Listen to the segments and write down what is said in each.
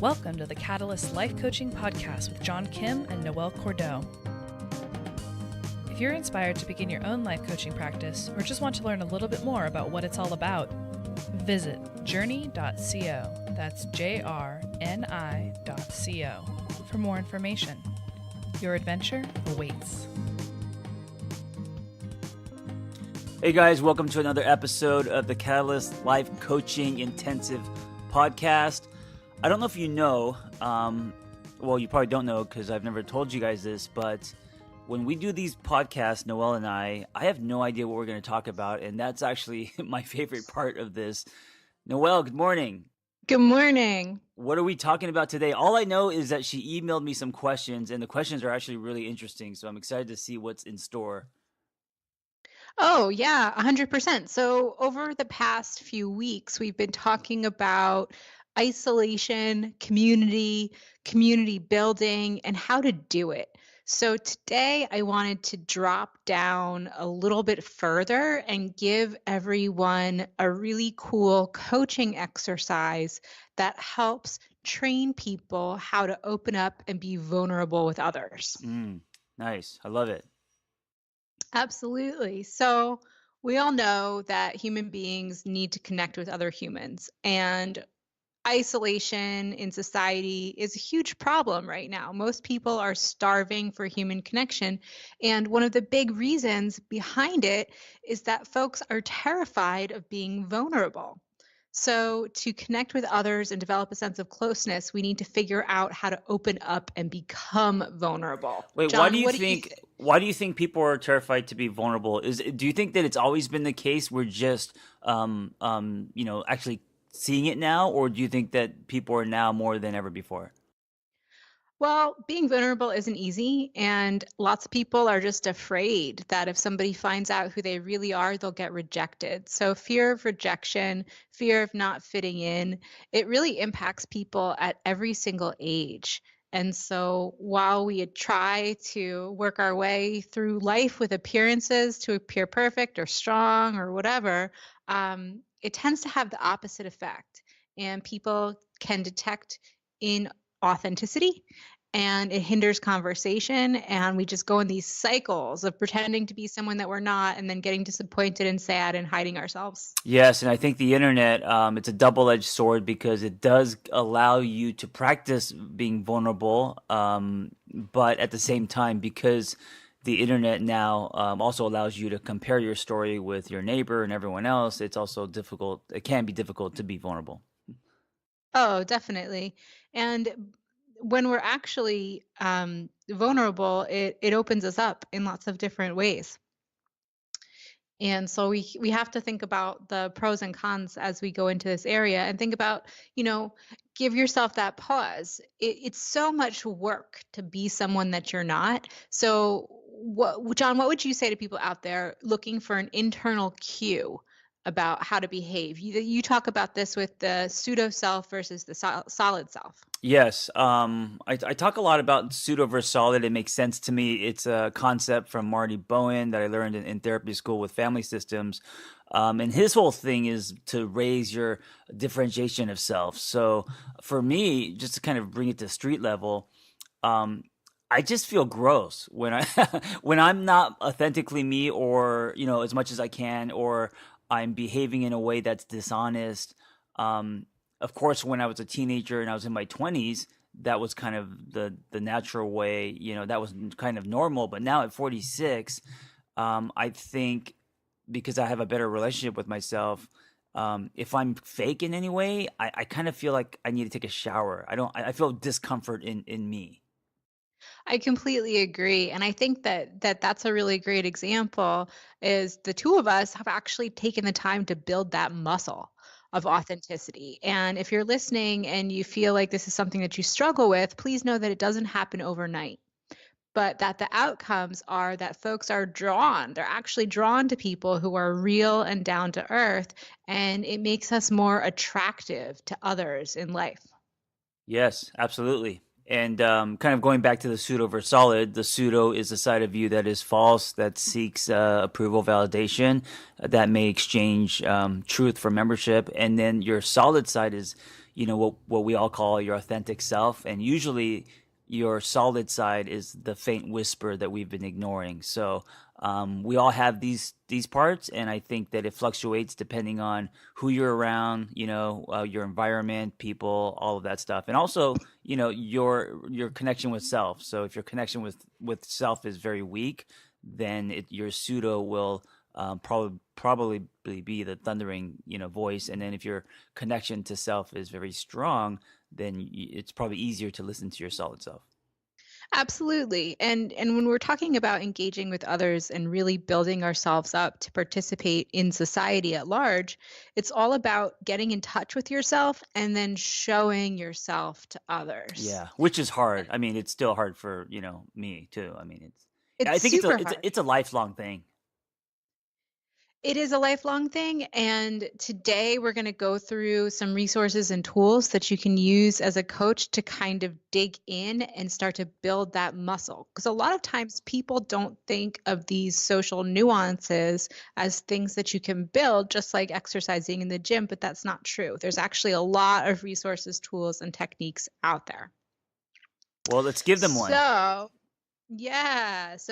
Welcome to the Catalyst Life Coaching Podcast with John Kim and Noelle Cordeaux. If you're inspired to begin your own life coaching practice or just want to learn a little bit more about what it's all about, visit JRNI.co. That's JRNI.co for more information. Your adventure awaits. Hey guys, welcome to another episode of the Catalyst Life Coaching Intensive Podcast. I don't know if you know, well, you probably don't know because I've never told you guys this, but when we do these podcasts, Noelle and I have no idea what we're going to talk about, and that's actually my favorite part of this. Noelle, good morning. Good morning. What are we talking about today? All I know is that she emailed me some questions, and the questions are actually really interesting, so I'm excited to see what's in store. Oh, yeah, 100%. So over the past few weeks, we've been talking about isolation, community building, and how to do it. So today I wanted to drop down a little bit further and give everyone a really cool coaching exercise that helps train people how to open up and be vulnerable with others. Nice. I love it. Absolutely. So we all know that human beings need to connect with other humans, and isolation in society is a huge problem right now. Most people are starving for human connection. And one of the big reasons behind it is that folks are terrified of being vulnerable. So to connect with others and develop a sense of closeness, we need to figure out how to open up and become vulnerable. Wait, John, why do you think people are terrified to be vulnerable? Do you think that it's always been the case? We're just actually seeing it now, or do you think that people are now more than ever before? Well, being vulnerable isn't easy, and lots of people are just afraid that if somebody finds out who they really are, they'll get rejected. So fear of rejection, fear of not fitting in, it really impacts people at every single age. And so while we try to work our way through life with appearances to appear perfect or strong or whatever, it tends to have the opposite effect. And people can detect inauthenticity, and it hinders conversation. And we just go in these cycles of pretending to be someone that we're not, and then getting disappointed and sad and hiding ourselves. Yes, and I think the internet, it's a double-edged sword because it does allow you to practice being vulnerable, but at the same time, because the internet now also allows you to compare your story with your neighbor and everyone else, it's also difficult. It can be difficult to be vulnerable. Oh, definitely. And when we're actually vulnerable, it opens us up in lots of different ways. And so we have to think about the pros and cons as we go into this area, and think about, give yourself that pause. It's so much work to be someone that you're not. So John, what would you say to people out there looking for an internal cue about how to behave? You talk about this with the pseudo self versus the solid self. Yes, I talk a lot about pseudo versus solid. It makes sense to me. It's a concept from Marty Bowen that I learned in therapy school with family systems. And his whole thing is to raise your differentiation of self. So for me, just to kind of bring it to street level, I just feel gross when when I'm not authentically me, or as much as I can, or I'm behaving in a way that's dishonest. Of course, when I was a teenager and I was in my 20s, that was kind of the natural way. That was kind of normal. But now at 46, I think because I have a better relationship with myself, if I'm fake in any way, I kind of feel like I need to take a shower. I feel discomfort in me. I completely agree. And I think that's a really great example, is the two of us have actually taken the time to build that muscle of authenticity. And if you're listening and you feel like this is something that you struggle with, please know that it doesn't happen overnight, but that the outcomes are that folks are they're actually drawn to people who are real and down to earth, and it makes us more attractive to others in life. Yes, absolutely. And kind of going back to the pseudo versus solid, the pseudo is a side of you that is false, that seeks approval, validation, that may exchange truth for membership. And then your solid side is what we all call your authentic self, and usually your solid side is the faint whisper that we've been ignoring. So we all have these parts, and I think that it fluctuates depending on who you're around, your environment, people, all of that stuff, and also your connection with self. So if your connection with self is very weak, then your pseudo will probably be the thundering voice, and then if your connection to self is very strong, then it's probably easier to listen to your solid self. Absolutely. And when we're talking about engaging with others and really building ourselves up to participate in society at large, it's all about getting in touch with yourself and then showing yourself to others. Yeah, which is hard. I mean, it's still hard for me too. I mean, I It's think it's a super it's hard. a, it's a lifelong thing. It is a lifelong thing, and today we're going to go through some resources and tools that you can use as a coach to kind of dig in and start to build that muscle. Because a lot of times people don't think of these social nuances as things that you can build, just like exercising in the gym, but that's not true. There's actually a lot of resources, tools, and techniques out there. Well, let's give them one. So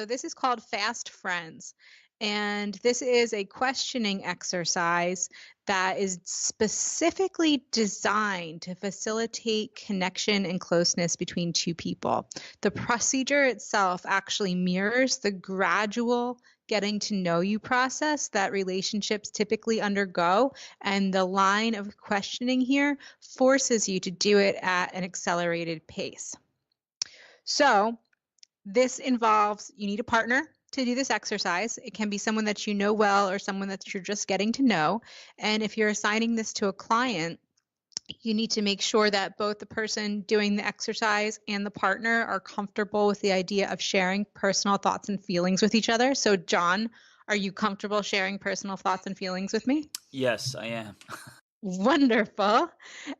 this is called Fast Friends. And this is a questioning exercise that is specifically designed to facilitate connection and closeness between two people. The procedure itself actually mirrors the gradual getting to know you process that relationships typically undergo. And the line of questioning here forces you to do it at an accelerated pace. So, this involves you need a partner to do this exercise. It can be someone that you know well or someone that you're just getting to know. And if you're assigning this to a client, you need to make sure that both the person doing the exercise and the partner are comfortable with the idea of sharing personal thoughts and feelings with each other. So, John, are you comfortable sharing personal thoughts and feelings with me? Yes, I am. Wonderful.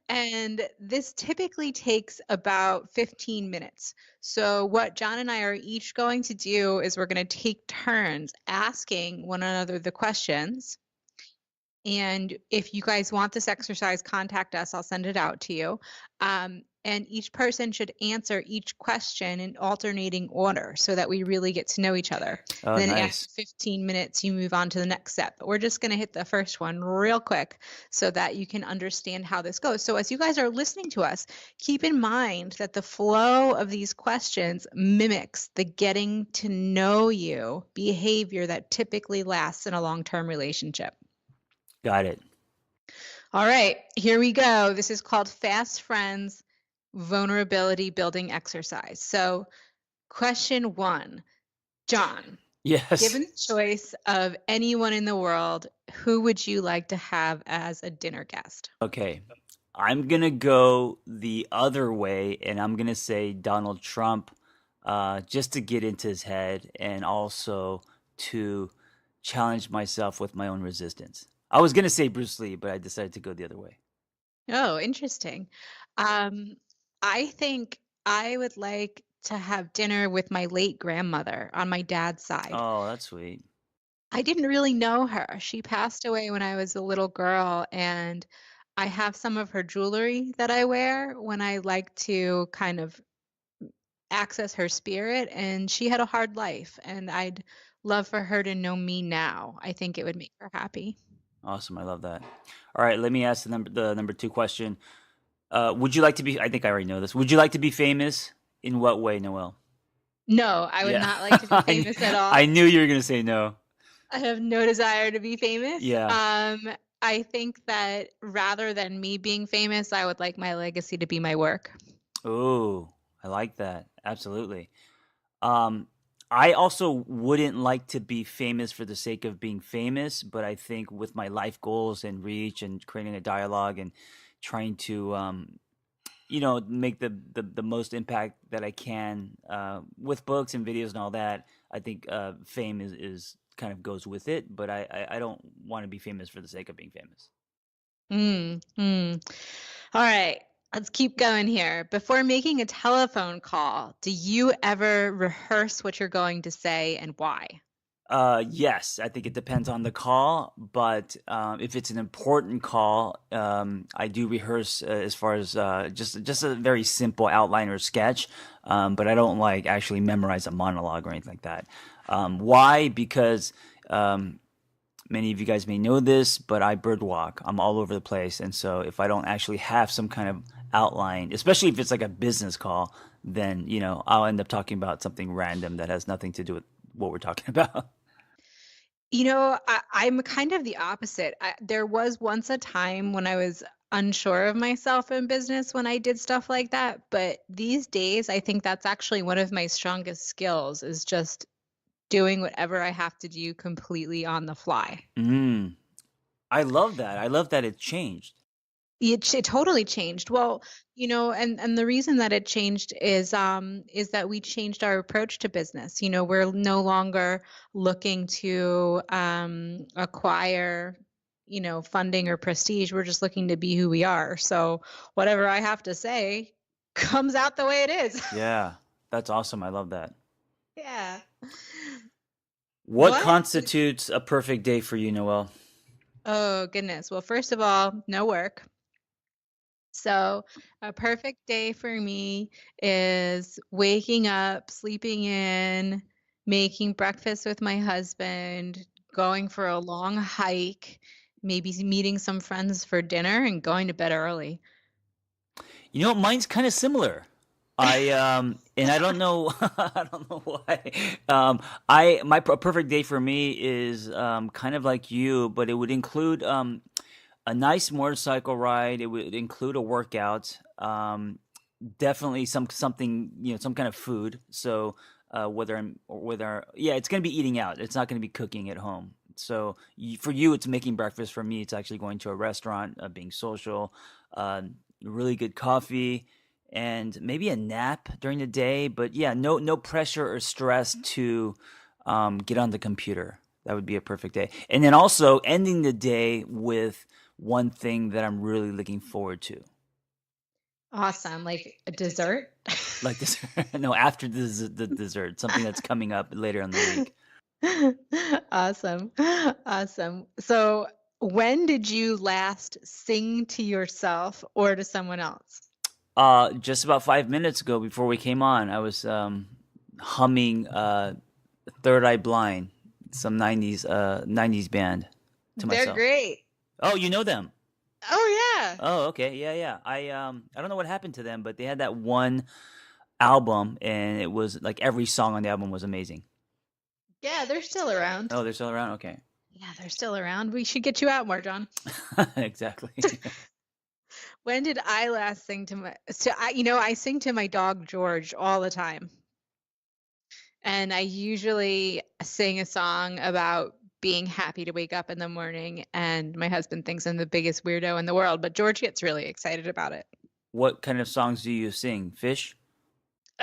And this typically takes about 15 minutes. So, what John and I are each going to do is we're going to take turns asking one another the questions. And if you guys want this exercise, contact us. I'll send it out to you. And each person should answer each question in alternating order so that we really get to know each other. Oh, Then nice. after 15 minutes, you move on to the next step. But we're just going to hit the first one real quick so that you can understand how this goes. So as you guys are listening to us, keep in mind that the flow of these questions mimics the getting to know you behavior that typically lasts in a long-term relationship. Got it. All right, here we go. This is called Fast Friends Vulnerability Building Exercise. So, question 1, John, Yes. given the choice of anyone in the world, who would you like to have as a dinner guest? Okay. I'm gonna go the other way, and I'm gonna say Donald Trump, just to get into his head, and also to challenge myself with my own resistance. I was gonna say Bruce Lee, but I decided to go the other way. Oh, interesting. I think I would like to have dinner with my late grandmother on my dad's side. Oh, that's sweet. I didn't really know her. She passed away when I was a little girl, and I have some of her jewelry that I wear when I like to kind of access her spirit, and she had a hard life, and I'd love for her to know me now. I think it would make her happy. Awesome. I love that. All right, let me ask the number two question. Would you like to be? I think I already know this. Would you like to be famous? In what way, Noelle? No, I would Yeah, not like to be famous at all. I knew you were gonna say no. I have no desire to be famous. Yeah. I think that rather than me being famous, I would like my legacy to be my work. Oh, I like that. Absolutely. Um, I also wouldn't like to be famous for the sake of being famous, but I think with my life goals and reach and creating a dialogue and trying to, make the most impact that I can with books and videos and all that, I think fame is kind of goes with it, but I don't want to be famous for the sake of being famous. All right, let's keep going here. Before making a telephone call, do you ever rehearse what you're going to say and why? Yes, I think it depends on the call, but if it's an important call, I do rehearse as far as just a very simple outline or sketch, but I don't like actually memorize a monologue or anything like that. Why? Because um, many of you guys may know this, but I birdwalk. I'm all over the place, and so if I don't actually have some kind of outline, especially if it's like a business call, then I'll end up talking about something random that has nothing to do with what we're talking about. I'm kind of the opposite. There was once a time when I was unsure of myself in business when I did stuff like that, but these days I think that's actually one of my strongest skills is just doing whatever I have to do completely on the fly. Mm, I love that. I love that it changed. It totally changed. Well, and the reason that it changed is that we changed our approach to business. We're no longer looking to acquire, funding or prestige. We're just looking to be who we are. So whatever I have to say comes out the way it is. Yeah, that's awesome. I love that. Yeah. What What? constitutes a perfect day for you, Noel? Oh, goodness. Well, first of all, no work. So, a perfect day for me is waking up, sleeping in, making breakfast with my husband, going for a long hike, maybe meeting some friends for dinner, and going to bed early. Mine's kind of similar. And I don't know, I don't know why. A perfect day for me is kind of like you, but it would include a nice motorcycle ride. It would include a workout. Definitely something, some kind of food. So yeah, it's gonna be eating out. It's not gonna be cooking at home. So for you, it's making breakfast. For me, it's actually going to a restaurant, being social, uh, really good coffee, and maybe a nap during the day. But yeah, no pressure or stress to get on the computer. That would be a perfect day. And then also ending the day with one thing that I'm really looking forward to. Awesome. Like a dessert? Like this, no, after the dessert, something that's coming up later in the week. Awesome. Awesome. So, when did you last sing to yourself or to someone else? Just about 5 minutes ago, before we came on, I was humming "Third Eye Blind," some '90s band, to They're myself. great. Oh, you know them? Oh, yeah. Oh, okay, yeah, yeah. I don't know what happened to them, but they had that one album, and it was like every song on the album was amazing. Yeah, they're still around. Oh, they're still around. Okay, Yeah, they're still around. We should get you out more, John. exactly. When did I last sing to I sing to my dog George all the time. And I usually sing a song about being happy to wake up in the morning, and my husband thinks I'm the biggest weirdo in the world, but George gets really excited about it. What kind of songs do you sing? Fish?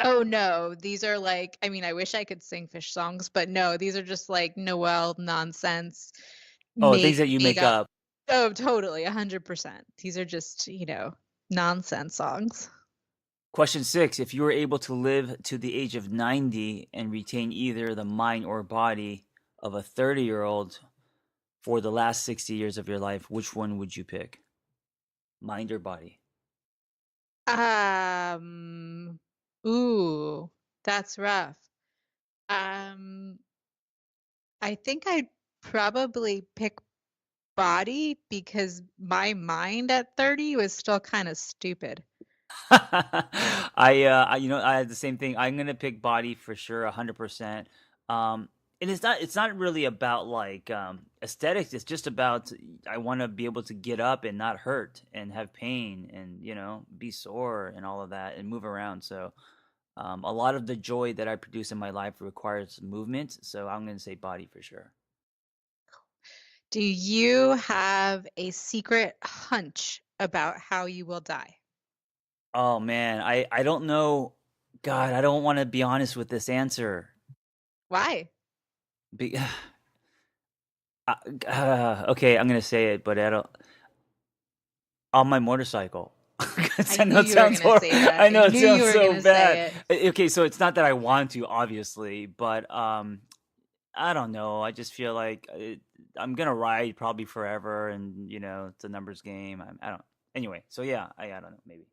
Oh no, these are like, I mean, I wish I could sing fish songs, but no, these are just like Noel nonsense, Oh, things make that you made make up. up. Oh, totally, 100%. These are just, nonsense songs. Question six: if you were able to live to the age of 90 and retain either the mind or body of a 30-year-old for the last 60 years of your life, which one would you pick? Mind or body? Um, ooh, that's rough. Um, I think I'd probably pick body because my mind at 30 was still kind of stupid. I had the same thing. I'm gonna pick body for sure, 100%. And it's not really about like aesthetics. It's just about I want to be able to get up and not hurt and have pain and be sore and all of that and move around. So a lot of the joy that I produce in my life requires movement. So I'm gonna say body for sure. Do you have a secret hunch about how you will die? Oh man, I don't know. God, I don't want to be honest with this answer. Why? Be, okay, I'm gonna say it, but I don't. On my motorcycle. 'Cause I I knew know it you were sounds gonna say that. I I know it knew you sounds were so gonna say bad. it. Okay, so it's not that I want to, obviously, but I don't know. I just feel like I'm gonna ride probably forever, and it's a numbers game. I don't. Anyway, so yeah, I don't know. Maybe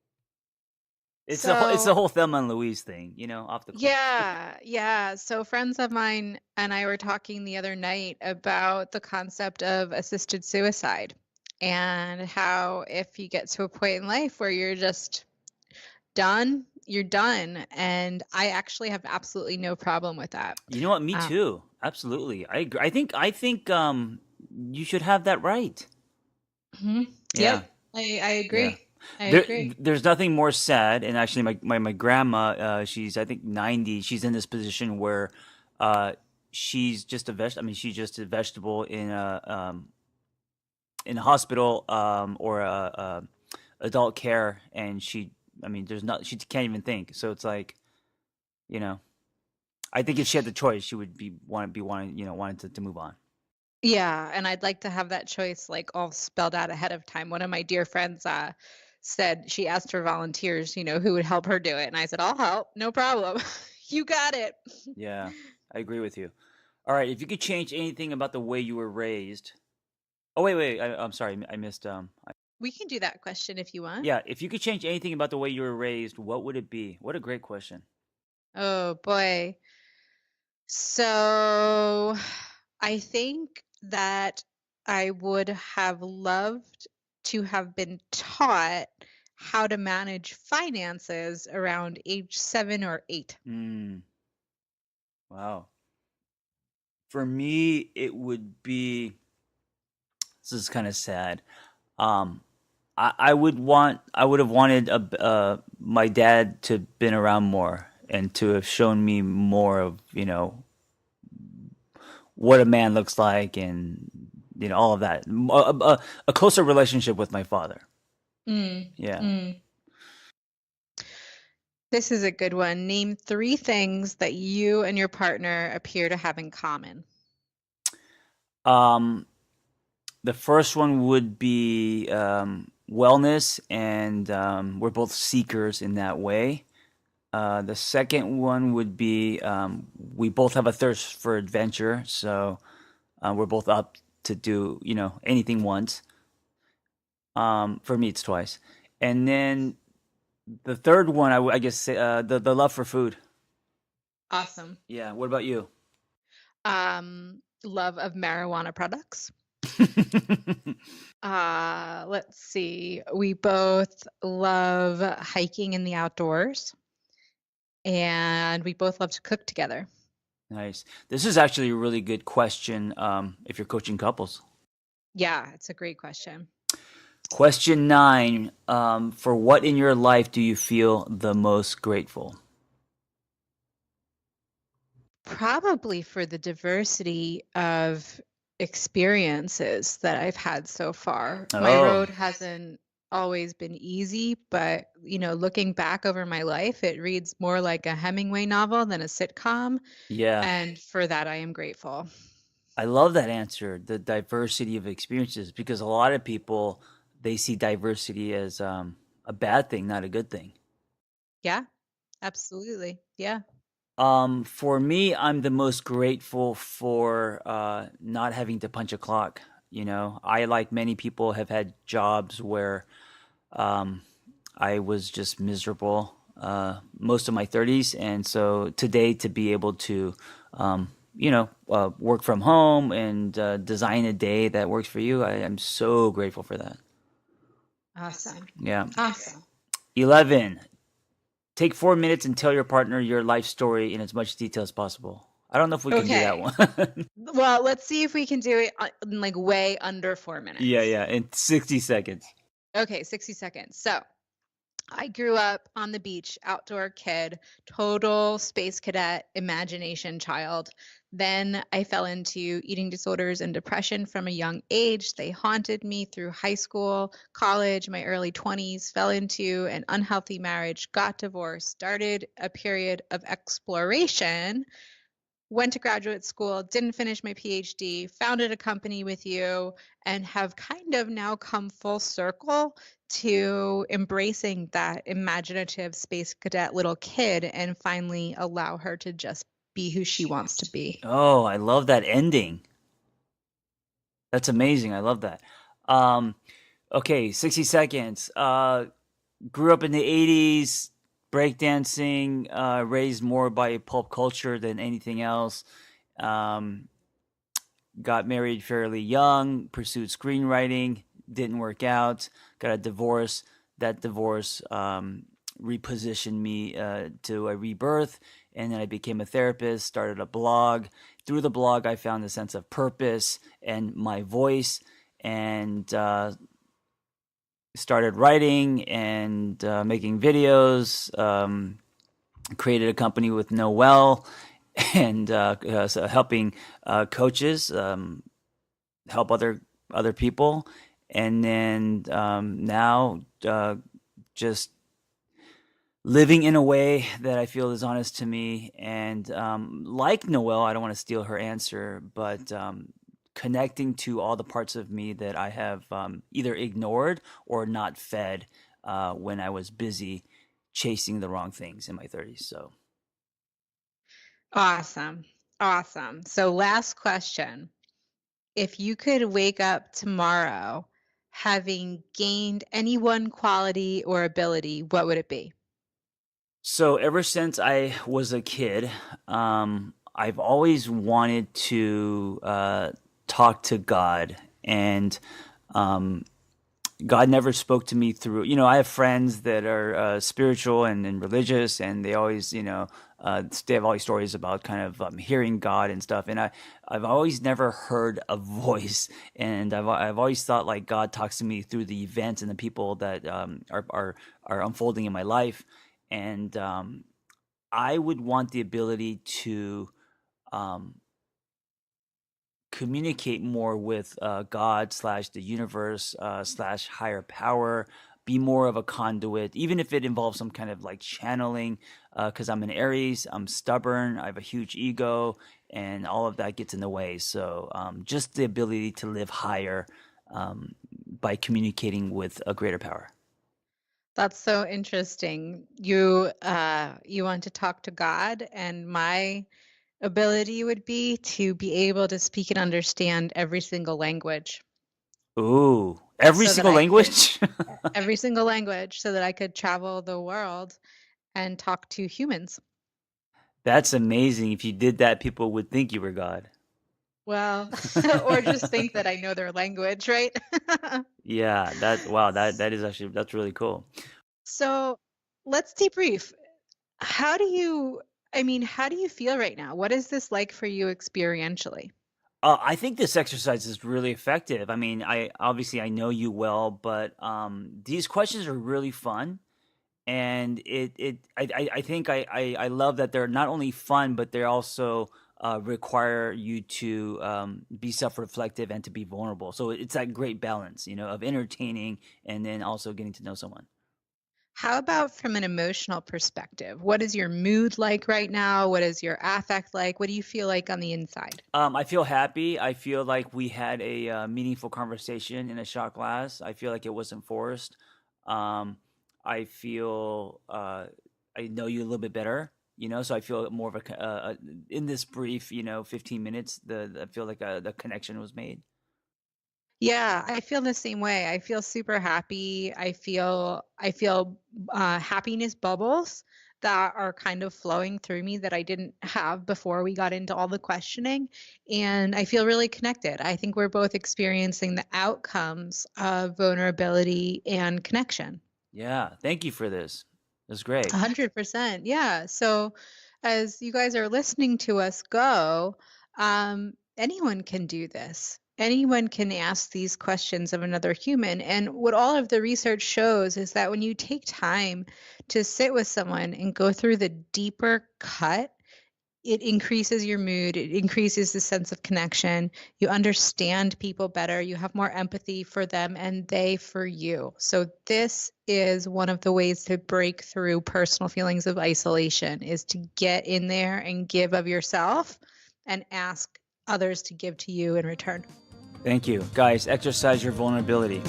it's the So whole Thelma and Louise thing, off the cliff. yeah, yeah. So friends of mine and I were talking the other night about the concept of assisted suicide and how if you get to a point in life where you're just done, you're done. And I actually have absolutely no problem with that. You know what? Me Um, too. Absolutely. I agree. I think you should have that right. mhm. Yeah. Yep, I Yeah. agree. I There, agree. there's nothing more sad, and actually, my grandma, she's I think 90. She's in this position where, uh, she's just a I mean, she's just a vegetable in a hospital, or a adult care, and I mean, there's not, she can't even think. So it's like, you know, I think if she had the choice, she would wanting to move on. Yeah, and I'd like to have that choice like all spelled out ahead of time. One of my dear friends said she asked for volunteers, who would help her do it. And I said, I'll help, no problem. You got it. Yeah, I agree with you. All right, if you could change anything about the way you were raised. Oh wait, I'm sorry, I missed. We can do that question if you want. Yeah, if you could change anything about the way you were raised, what would it be? What a great question. Oh boy. So I think that I would have loved to have been taught how to manage finances around age 7 or 8. Hmm. Wow. For me, it would be. This is kind of sad. Um, I would have wanted my dad to been around more and to have shown me more of what a man looks like, and all of that. A closer relationship with my father. Mm, Yeah. mm. This is a good one. Name 3 things that you and your partner appear to have in common. Um, the first one would be wellness, and we're both seekers in that way. The second one would be we both have a thirst for adventure, so we're both up to do anything once. For me, it's twice, and then the third one, I guess, the love for food. Awesome. Yeah. What about you? Love of marijuana products. Let's see. We both love hiking in the outdoors, and we both love to cook together. Nice. This is actually a really good question if you're coaching couples. Yeah, it's a great question. Question 9. For what in your life do you feel the most grateful? Probably for the diversity of experiences that I've had so far. My Oh, road hasn't always been easy, but looking back over my life, it reads more like a Hemingway novel than a sitcom, yeah. and for that I am grateful. I love that answer, the diversity of experiences, because a lot of people, they see diversity as a bad thing, not a good thing. Yeah, absolutely. Yeah. For me, I'm the most grateful for not having to punch a clock. I, like many people, have had jobs where um, I was just miserable most of my 30s, and so today to be able to, work from home and design a day that works for you, I am so grateful for that. Awesome. Yeah. Awesome. 11. Take 4 minutes and tell your partner your life story in as much detail as possible. I don't know if we can do that Okay. one. Well, let's see if we can do it in like way under 4 Yeah, minutes. yeah, in 60 seconds. Okay, 60 seconds. So I grew up on the beach, outdoor kid, total space cadet imagination child. Then I fell into eating disorders and depression from a young age. They haunted me through high school, college, my early 20s, fell into an unhealthy marriage, got divorced, started a period of exploration, went to graduate school, didn't finish my PhD, founded a company with you, and have kind of now come full circle to embracing that imaginative space cadet little kid and finally allow her to just be who she wants to be. Oh, I love that ending. That's amazing. I love that. Um, okay, 60 seconds. Grew up in the 80s, breakdancing, raised more by pulp culture than anything else. Um, got married fairly young, pursued screenwriting, didn't work out, got a divorce. That divorce repositioned me to a rebirth, and then I became a therapist, started a blog. Through the blog, I found a sense of purpose and my voice, and started writing and making videos. Created a company with Noelle, and so helping coaches help other people, and then now just living in a way that I feel is honest to me. And like Noelle, I don't want to steal her answer, but connecting to all the parts of me that I have either ignored or not fed when I was busy chasing the wrong things in my 30s. So. Awesome. Awesome. So last question. If you could wake up tomorrow having gained any one quality or ability, what would it be? So ever since I was a kid, I've always wanted to talk to God, and God never spoke to me through. I have friends that are spiritual and religious, and they always, they have all these stories about kind of hearing God and stuff. And I've always never heard a voice, and I've always thought like God talks to me through the events and the people that are unfolding in my life. And I would want the ability to um, communicate more with God slash the universe slash higher power, be more of a conduit, even if it involves some kind of like channeling, because I'm an Aries, I'm stubborn, I have a huge ego, and all of that gets in the way. So just the ability to live higher by communicating with a greater power. That's so interesting. You want to talk to God, and my ability would be to be able to speak and understand every single language. Ooh, every So that single I could language? every single language so that I could travel the world and talk to humans. That's amazing. If you did that, people would think you were God. Well, or just think that I know their language, right? Yeah, wow, that is actually that's really cool. So let's debrief. How do you feel right now? What is this like for you experientially? I think this exercise is really effective. I mean, I know you well, but these questions are really fun, and I think I love that they're not only fun, but they also require you to be self-reflective and to be vulnerable. So it's that great balance, of entertaining and then also getting to know someone. How about from an emotional perspective? What is your mood like right now? What is your affect like? What do you feel like on the inside? I feel happy. I feel like we had a meaningful conversation in a shot glass. I feel like it wasn't forced. Um, I feel I know you a little bit better, so I feel more of in this brief, 15 minutes, I feel like the connection was made. Yeah, I feel the same way. I feel super happy. I feel happiness bubbles that are kind of flowing through me that I didn't have before we got into all the questioning. And I feel really connected. I think we're both experiencing the outcomes of vulnerability and connection. Yeah, thank you for this. That's great. 100%. Yeah. So as you guys are listening to us go, anyone can do this. Anyone can ask these questions of another human. And what all of the research shows is that when you take time to sit with someone and go through the deeper cut, it increases your mood, it increases the sense of connection. You understand people better, you have more empathy for them and they for you. So this is one of the ways to break through personal feelings of isolation, is to get in there and give of yourself and ask others to give to you in return. Thank you. Guys, exercise your vulnerability.